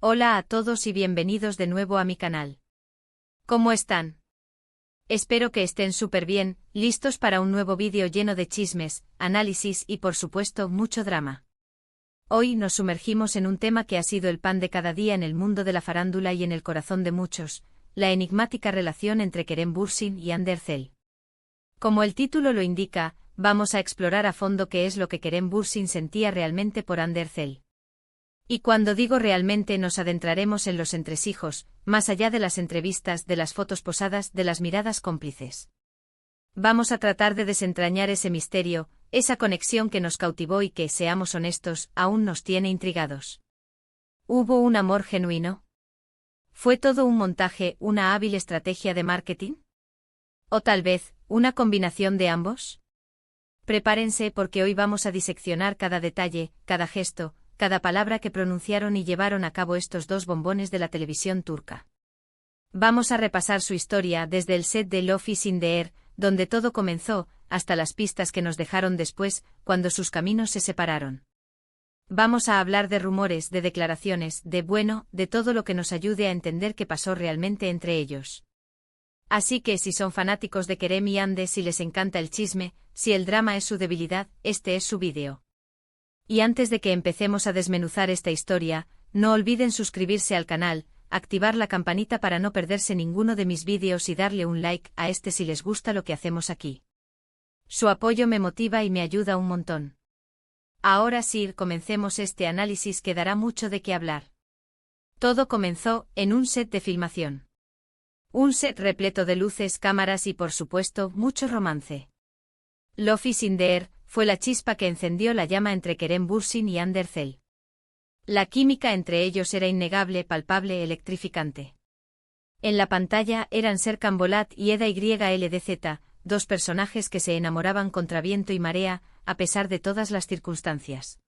Hola a todos y bienvenidos de nuevo a mi canal. ¿Cómo están? Espero que estén súper bien, listos para un nuevo vídeo lleno de chismes, análisis y por supuesto mucho drama. Hoy nos sumergimos en un tema que ha sido el pan de cada día en el mundo de la farándula y en el corazón de muchos, la enigmática relación entre Kerem Bürsin y Hande Erçel. Como el título lo indica, vamos a explorar a fondo qué es lo que Kerem Bürsin sentía realmente por Hande Erçel. Y cuando digo realmente nos adentraremos en los entresijos, más allá de las entrevistas, de las fotos posadas, de las miradas cómplices. Vamos a tratar de desentrañar ese misterio, esa conexión que nos cautivó y que, seamos honestos, aún nos tiene intrigados. ¿Hubo un amor genuino? ¿Fue todo un montaje, una hábil estrategia de marketing? ¿O tal vez, una combinación de ambos? Prepárense porque hoy vamos a diseccionar cada detalle, cada gesto, cada palabra que pronunciaron y llevaron a cabo estos dos bombones de la televisión turca. Vamos a repasar su historia desde el set de Love is in the Air, donde todo comenzó, hasta las pistas que nos dejaron después, cuando sus caminos se separaron. Vamos a hablar de rumores, de declaraciones, de todo lo que nos ayude a entender qué pasó realmente entre ellos. Así que si son fanáticos de Kerem y Hande, si les encanta el chisme, si el drama es su debilidad, este es su vídeo. Y antes de que empecemos a desmenuzar esta historia, no olviden suscribirse al canal, activar la campanita para no perderse ninguno de mis vídeos y darle un like a este si les gusta lo que hacemos aquí. Su apoyo me motiva y me ayuda un montón. Ahora sí, comencemos este análisis que dará mucho de qué hablar. Todo comenzó en un set de filmación. Un set repleto de luces, cámaras y por supuesto, mucho romance. Love is in the Air fue la chispa que encendió la llama entre Kerem Bürsin y Hande Erçel. La química entre ellos era innegable, palpable, electrificante. En la pantalla eran Serkan Bolat y Eda YLDZ, dos personajes que se enamoraban contra viento y marea, a pesar de todas las circunstancias.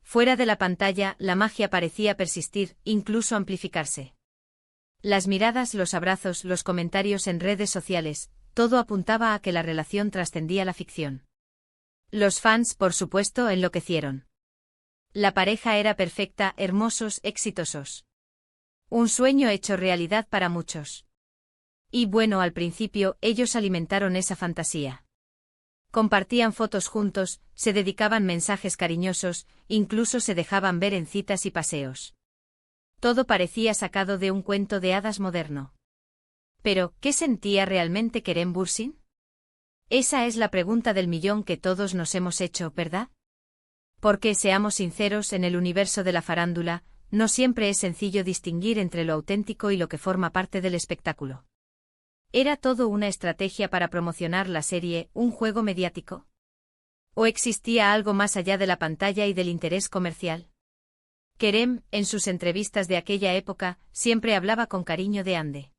Fuera de la pantalla, la magia parecía persistir, incluso amplificarse. Las miradas, los abrazos, los comentarios en redes sociales, todo apuntaba a que la relación trascendía la ficción. Los fans, por supuesto, enloquecieron. La pareja era perfecta, hermosos, exitosos. Un sueño hecho realidad para muchos. Y bueno, al principio, ellos alimentaron esa fantasía. Compartían fotos juntos, se dedicaban mensajes cariñosos, incluso se dejaban ver en citas y paseos. Todo parecía sacado de un cuento de hadas moderno. Pero, ¿qué sentía realmente Kerem Bürsin? Esa es la pregunta del millón que todos nos hemos hecho, ¿verdad? Porque, seamos sinceros, en el universo de la farándula, no siempre es sencillo distinguir entre lo auténtico y lo que forma parte del espectáculo. ¿Era todo una estrategia para promocionar la serie, un juego mediático? ¿O existía algo más allá de la pantalla y del interés comercial? Kerem, en sus entrevistas de aquella época, siempre hablaba con cariño de Hande.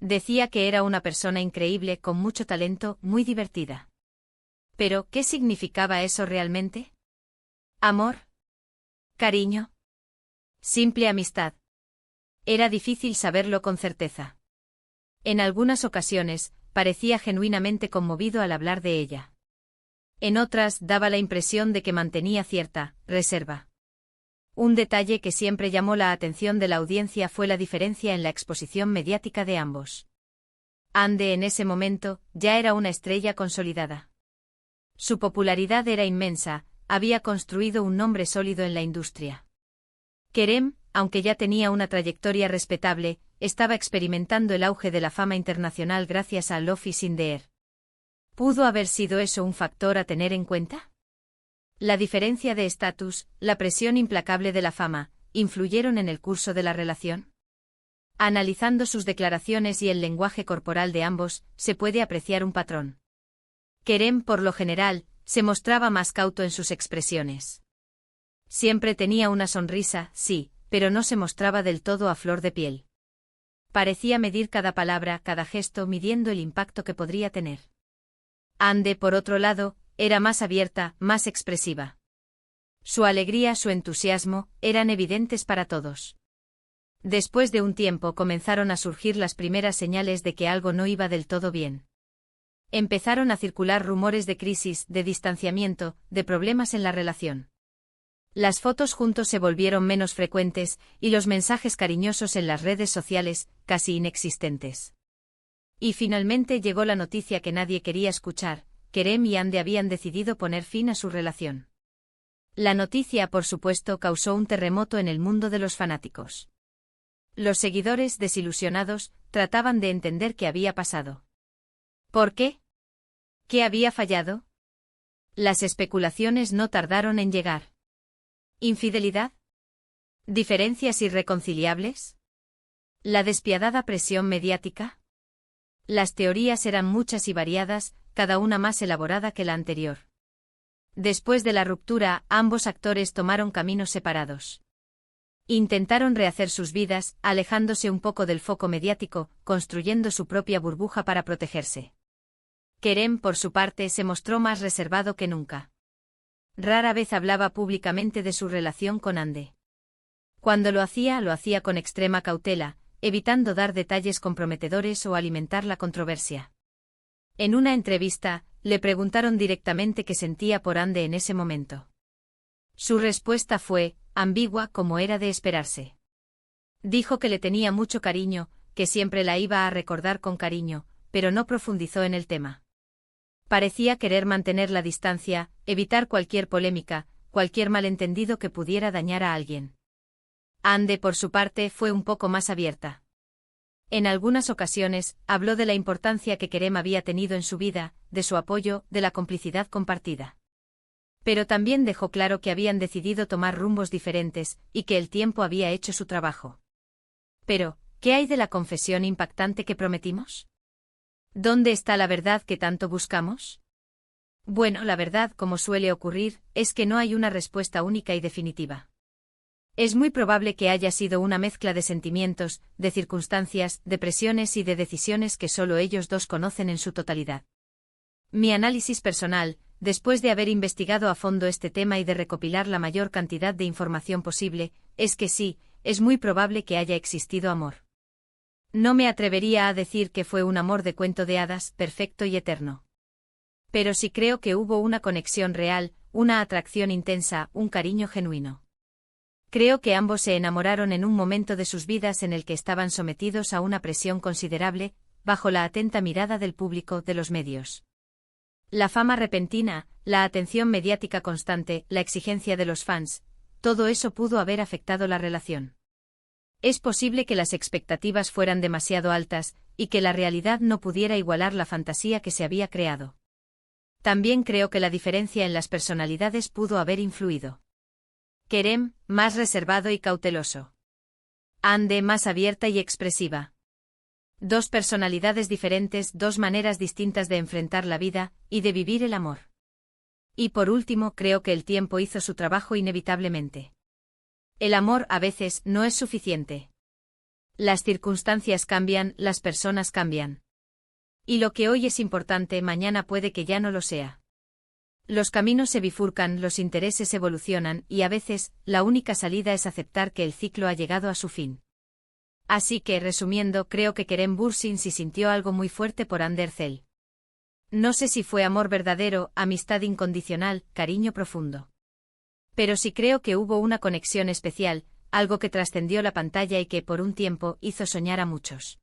Decía que era una persona increíble, con mucho talento, muy divertida. Pero, ¿qué significaba eso realmente? ¿Amor? ¿Cariño? ¿Simple amistad? Era difícil saberlo con certeza. En algunas ocasiones, parecía genuinamente conmovido al hablar de ella. En otras, daba la impresión de que mantenía cierta reserva. Un detalle que siempre llamó la atención de la audiencia fue la diferencia en la exposición mediática de ambos. Hande en ese momento, ya era una estrella consolidada. Su popularidad era inmensa, había construido un nombre sólido en la industria. Kerem, aunque ya tenía una trayectoria respetable, estaba experimentando el auge de la fama internacional gracias a Love is in the Air. ¿Pudo haber sido eso un factor a tener en cuenta? La diferencia de estatus, la presión implacable de la fama, ¿influyeron en el curso de la relación? Analizando sus declaraciones y el lenguaje corporal de ambos, se puede apreciar un patrón. Kerem, por lo general, se mostraba más cauto en sus expresiones. Siempre tenía una sonrisa, sí, pero no se mostraba del todo a flor de piel. Parecía medir cada palabra, cada gesto, midiendo el impacto que podría tener. Hande, por otro lado, era más abierta, más expresiva. Su alegría, su entusiasmo, eran evidentes para todos. Después de un tiempo comenzaron a surgir las primeras señales de que algo no iba del todo bien. Empezaron a circular rumores de crisis, de distanciamiento, de problemas en la relación. Las fotos juntos se volvieron menos frecuentes, y los mensajes cariñosos en las redes sociales, casi inexistentes. Y finalmente llegó la noticia que nadie quería escuchar: Kerem y Hande habían decidido poner fin a su relación. La noticia, por supuesto, causó un terremoto en el mundo de los fanáticos. Los seguidores, desilusionados, trataban de entender qué había pasado. ¿Por qué? ¿Qué había fallado? Las especulaciones no tardaron en llegar. ¿Infidelidad? ¿Diferencias irreconciliables? ¿La despiadada presión mediática? Las teorías eran muchas y variadas, cada una más elaborada que la anterior. Después de la ruptura, ambos actores tomaron caminos separados. Intentaron rehacer sus vidas, alejándose un poco del foco mediático, construyendo su propia burbuja para protegerse. Kerem, por su parte, se mostró más reservado que nunca. Rara vez hablaba públicamente de su relación con Hande. Cuando lo hacía con extrema cautela, evitando dar detalles comprometedores o alimentar la controversia. En una entrevista, le preguntaron directamente qué sentía por Hande en ese momento. Su respuesta fue ambigua, como era de esperarse. Dijo que le tenía mucho cariño, que siempre la iba a recordar con cariño, pero no profundizó en el tema. Parecía querer mantener la distancia, evitar cualquier polémica, cualquier malentendido que pudiera dañar a alguien. Hande, por su parte, fue un poco más abierta. En algunas ocasiones, habló de la importancia que Kerem había tenido en su vida, de su apoyo, de la complicidad compartida. Pero también dejó claro que habían decidido tomar rumbos diferentes, y que el tiempo había hecho su trabajo. Pero, ¿qué hay de la confesión impactante que prometimos? ¿Dónde está la verdad que tanto buscamos? Bueno, la verdad, como suele ocurrir, es que no hay una respuesta única y definitiva. Es muy probable que haya sido una mezcla de sentimientos, de circunstancias, de presiones y de decisiones que solo ellos dos conocen en su totalidad. Mi análisis personal, después de haber investigado a fondo este tema y de recopilar la mayor cantidad de información posible, es que sí, es muy probable que haya existido amor. No me atrevería a decir que fue un amor de cuento de hadas, perfecto y eterno. Pero sí creo que hubo una conexión real, una atracción intensa, un cariño genuino. Creo que ambos se enamoraron en un momento de sus vidas en el que estaban sometidos a una presión considerable, bajo la atenta mirada del público, de los medios. La fama repentina, la atención mediática constante, la exigencia de los fans, todo eso pudo haber afectado la relación. Es posible que las expectativas fueran demasiado altas, y que la realidad no pudiera igualar la fantasía que se había creado. También creo que la diferencia en las personalidades pudo haber influido. Kerem, más reservado y cauteloso. Hande, más abierta y expresiva. Dos personalidades diferentes, dos maneras distintas de enfrentar la vida, y de vivir el amor. Y por último, creo que el tiempo hizo su trabajo inevitablemente. El amor, a veces, no es suficiente. Las circunstancias cambian, las personas cambian. Y lo que hoy es importante, mañana puede que ya no lo sea. Los caminos se bifurcan, los intereses evolucionan, y a veces, la única salida es aceptar que el ciclo ha llegado a su fin. Así que, resumiendo, creo que Kerem Bürsin sí sintió algo muy fuerte por Hande Erçel. No sé si fue amor verdadero, amistad incondicional, cariño profundo. Pero sí creo que hubo una conexión especial, algo que trascendió la pantalla y que, por un tiempo, hizo soñar a muchos.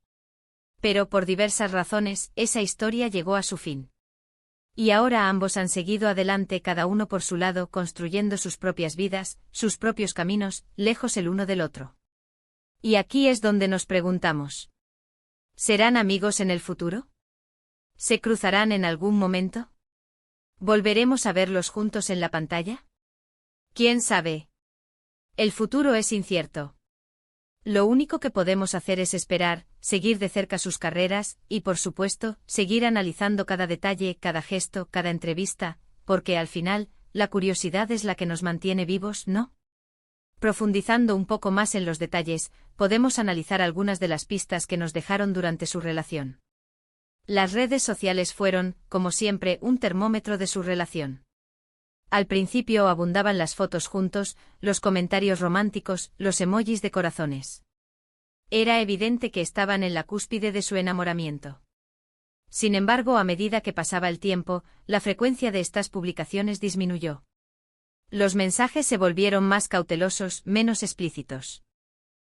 Pero por diversas razones, esa historia llegó a su fin. Y ahora ambos han seguido adelante, cada uno por su lado, construyendo sus propias vidas, sus propios caminos, lejos el uno del otro. Y aquí es donde nos preguntamos: ¿serán amigos en el futuro? ¿Se cruzarán en algún momento? ¿Volveremos a verlos juntos en la pantalla? ¿Quién sabe? El futuro es incierto. Lo único que podemos hacer es esperar, seguir de cerca sus carreras, y por supuesto, seguir analizando cada detalle, cada gesto, cada entrevista, porque al final, la curiosidad es la que nos mantiene vivos, ¿no? Profundizando un poco más en los detalles, podemos analizar algunas de las pistas que nos dejaron durante su relación. Las redes sociales fueron, como siempre, un termómetro de su relación. Al principio abundaban las fotos juntos, los comentarios románticos, los emojis de corazones. Era evidente que estaban en la cúspide de su enamoramiento. Sin embargo, a medida que pasaba el tiempo, la frecuencia de estas publicaciones disminuyó. Los mensajes se volvieron más cautelosos, menos explícitos.